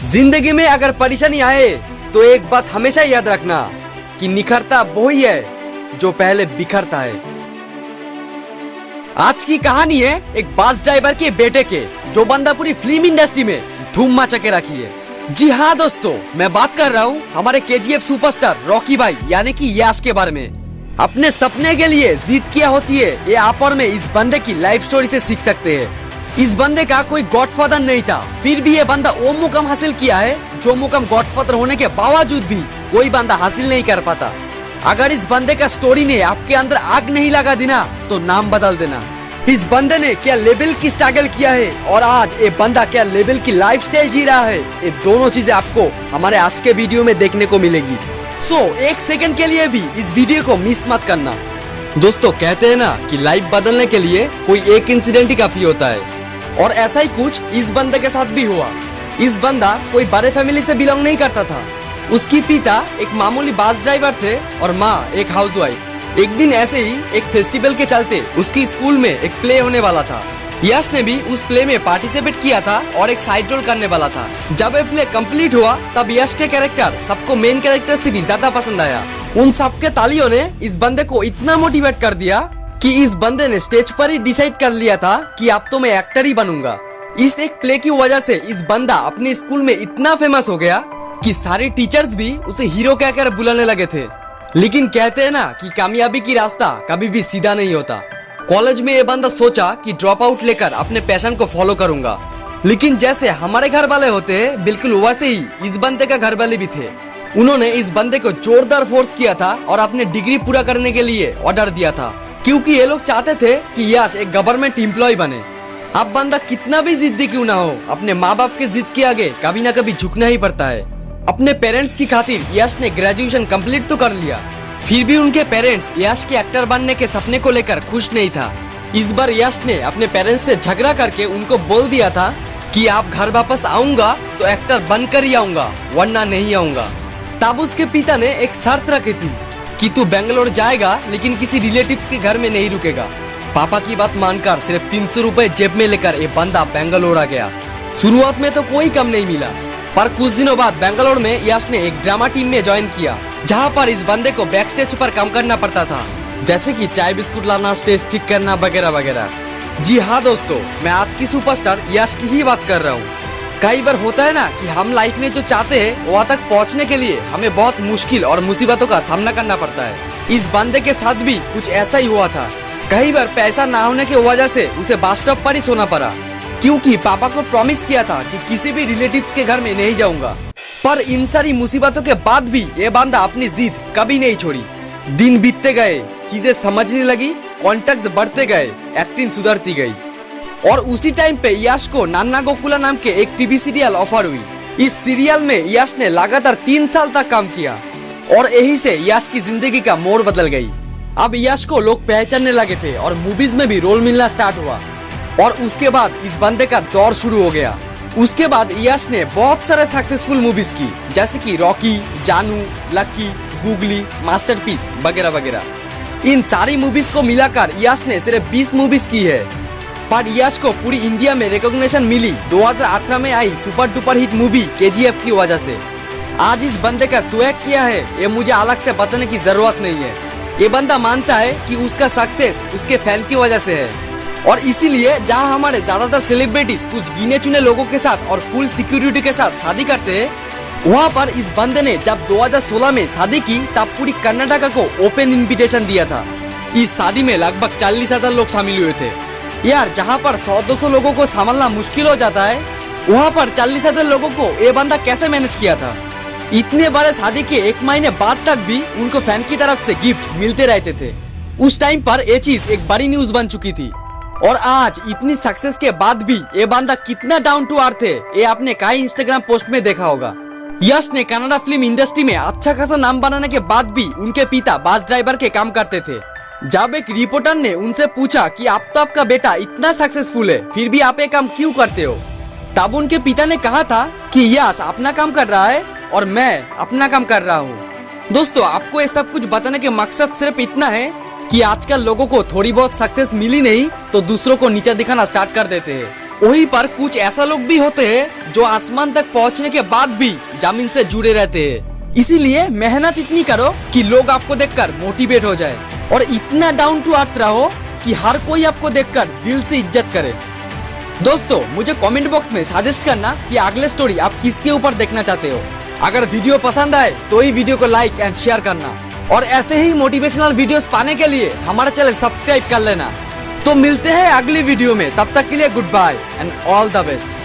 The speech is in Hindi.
जिंदगी में अगर परेशानी आए तो एक बात हमेशा याद रखना कि निखरता वही है जो पहले बिखरता है। आज की कहानी है एक बस ड्राइवर के बेटे के, जो बंदा पूरी फिल्म इंडस्ट्री में धूम मचा के रखी है। जी हाँ दोस्तों, मैं बात कर रहा हूँ हमारे केजीएफ सुपरस्टार रॉकी भाई यानी कि यश के बारे में। अपने सपने के लिए जिद क्या होती है ये आप और मैं इस बंदे की लाइफ स्टोरी से सीख सकते हैं। इस बंदे का कोई गॉडफादर नहीं था, फिर भी ये बंदा वो मुकाम हासिल किया है जो मुकाम गॉडफादर होने के बावजूद भी कोई बंदा हासिल नहीं कर पाता। अगर इस बंदे का स्टोरी ने आपके अंदर आग नहीं लगा देना तो नाम बदल देना। इस बंदे ने क्या लेवल की स्ट्रगल किया है और आज ये बंदा क्या लेवल की लाइफस्टाइल जी रहा है, ये दोनों चीजें आपको हमारे आज के वीडियो में देखने को मिलेगी। सो एक सेकंड के लिए भी इस वीडियो को मिस मत करना। दोस्तों कहते हैं ना कि लाइफ बदलने के लिए कोई एक इंसिडेंट ही काफी होता है, और ऐसा ही कुछ इस बंदे के साथ भी हुआ। इस बंदा कोई बड़े फैमिली से बिलोंग नहीं करता था। उसकी पिता एक मामूली बस ड्राइवर थे और माँ एक हाउसवाइफ। एक दिन ऐसे ही एक फेस्टिवल के चलते उसकी स्कूल में एक प्ले होने वाला था। यश ने भी उस प्ले में पार्टिसिपेट किया था और एक साइड रोल करने वाला था। जब ये प्ले कंप्लीट हुआ तब यश के कैरेक्टर सबको मेन कैरेक्टर से भी ज्यादा पसंद आया। उन सबके तालियों ने इस बंदे को इतना मोटिवेट कर दिया कि इस बंदे ने स्टेज पर ही डिसाइड कर लिया था कि अब तो मैं एक्टर ही बनूंगा। इस एक प्ले की वजह से इस बंदा अपने स्कूल में इतना फेमस हो गया कि सारे टीचर्स भी उसे हीरो कहकर बुलाने लगे थे। लेकिन कहते हैं ना कि कामयाबी की रास्ता कभी भी सीधा नहीं होता। कॉलेज में ये बंदा सोचा कि ड्रॉप आउट लेकर अपने पैशन को फॉलो करूंगा, लेकिन जैसे हमारे घर वाले होते हैं बिल्कुल वैसे ही इस बंदे का घर वाले भी थे। उन्होंने इस बंदे को जोरदार फोर्स किया था और अपने डिग्री पूरा करने के लिए ऑर्डर दिया था, क्योंकि ये लोग चाहते थे कि यश एक गवर्नमेंट एम्प्लॉय बने। अब बंदा कितना भी जिद्दी क्यों ना हो, अपने माँ बाप के जिद के आगे कभी ना कभी झुकना ही पड़ता है। अपने पेरेंट्स की खातिर यश ने ग्रेजुएशन कंप्लीट तो कर लिया, फिर भी उनके पेरेंट्स यश के एक्टर बनने के सपने को लेकर खुश नहीं था। इस बार यश ने अपने पेरेंट्स से झगड़ा करके उनको बोल दिया था कि आप घर वापस आऊंगा तो एक्टर बनकर ही आऊंगा, वरना नहीं आऊंगा। तब उसके पिता ने एक शर्त रखी थी कि तू बेंगलोर जाएगा लेकिन किसी रिलेटिव्स के घर में नहीं रुकेगा। पापा की बात मानकर सिर्फ 300 रुपए जेब में लेकर ये बंदा बेंगलोर आ गया। शुरुआत में तो कोई कम नहीं मिला, पर कुछ दिनों बाद बेंगलोर में यश ने एक ड्रामा टीम में ज्वाइन किया, जहां पर इस बंदे को बैक स्टेज पर काम करना पड़ता था, जैसे कि चाय बिस्कुट लाना, स्टेज ठीक करना वगैरह वगैरह। जी हाँ दोस्तों, मैं आज की सुपरस्टार यश की ही बात कर रहा हूँ। कई बार होता है ना कि हम लाइफ में जो चाहते हैं वहाँ तक पहुँचने के लिए हमें बहुत मुश्किल और मुसीबतों का सामना करना पड़ता है। इस बंदे के साथ भी कुछ ऐसा ही हुआ था। कई बार पैसा ना होने की वजह से उसे बस स्टॉप पर ही सोना पड़ा, क्योंकि पापा को प्रॉमिस किया था कि किसी भी रिलेटिव्स के घर में नहीं जाऊंगा। पर इन सारी मुसीबतों के बाद भी ये बंदा अपनी जिद कभी नहीं छोड़ी। दिन बीतते गए, चीजें समझने लगी, कॉन्टैक्ट्स बढ़ते गए, एक्टिंग सुधरती गई, और उसी टाइम पे यश को नान्ना गोकुला नाम के एक टीवी सीरियल ऑफर हुई। इस सीरियल में यश ने लगातार 3 साल तक काम किया और यही से यश की जिंदगी का मोड़ बदल गई। अब यश को लोग पहचानने लगे थे और मूवीज में भी रोल मिलना स्टार्ट हुआ, और उसके बाद इस बंदे का दौर शुरू हो गया। उसके बाद यश ने बहुत सारे सक्सेसफुल मूवीज की, जैसे कि रॉकी, जानू, लक्की, गुगली, मास्टरपीस वगैरह वगैरह। इन सारी मूवीज को मिलाकर यश ने सिर्फ 20 मूवीज की है, पर यश को पूरी इंडिया में रिकॉग्निशन मिली 2018 में आई super duper hit movie KGF की वजह से। आज इस बंदे का स्वैग किया है ये मुझे अलग से बताने की जरूरत नहीं है। ये बंदा मानता है कि उसका सक्सेस उसके फैन की वजह से है, और इसीलिए जहां हमारे ज्यादातर सेलिब्रिटीज कुछ गिने चुने लोगों के साथ और फुल सिक्योरिटी के साथ शादी करते हैं, वहां पर इस बंदे ने जब 2016 में शादी की तब पूरी कर्नाटका को ओपन इनविटेशन दिया था। इस शादी में लगभग 40,000 लोग शामिल हुए थे। यार, जहां पर 100-200 लोगों को संभालना मुश्किल हो जाता है, वहां पर 40,000 लोगों को ये बंदा कैसे मैनेज किया था। इतने बड़े शादी के 1 महीने बाद तक भी उनको फैन की तरफ से गिफ्ट मिलते रहते थे। उस टाइम पर ये चीज एक बड़ी न्यूज बन चुकी थी, और आज इतनी सक्सेस के बाद भी ये बंदा कितना डाउन टू अर्थ है ये आपने कई इंस्टाग्राम पोस्ट में देखा होगा। यश ने कन्नड़ा फिल्म इंडस्ट्री में अच्छा खासा नाम बनाने के बाद भी उनके पिता बस ड्राइवर के काम करते थे। जब एक रिपोर्टर ने उनसे पूछा कि आप तो आपका बेटा इतना सक्सेसफुल है, फिर भी आप ये काम क्यों करते हो, तब उनके पिता ने कहा था कि यश अपना काम कर रहा है और मैं अपना काम कर रहा हूँ। दोस्तों, आपको ये सब कुछ बताने के मकसद सिर्फ इतना है कि आजकल लोगों को थोड़ी बहुत सक्सेस मिली नहीं तो दूसरों को नीचा दिखाना स्टार्ट कर देते हैं। वहीं पर कुछ ऐसा लोग भी होते हैं जो आसमान तक पहुंचने के बाद भी जमीन से जुड़े रहते हैं। इसीलिए मेहनत इतनी करो कि लोग आपको देखकर मोटिवेट हो जाए और इतना डाउन टू अर्थ रहो कि हर कोई आपको देखकर दिल से इज्जत करे। दोस्तों, मुझे कमेंट बॉक्स में सजेस्ट करना कि अगले स्टोरी आप किसके ऊपर देखना चाहते हो। अगर वीडियो पसंद आए तो ही वीडियो को लाइक एंड शेयर करना और ऐसे ही मोटिवेशनल वीडियोस पाने के लिए हमारा चैनल सब्सक्राइब कर लेना। तो मिलते हैं अगली वीडियो में, तब तक के लिए goodbye and all the best.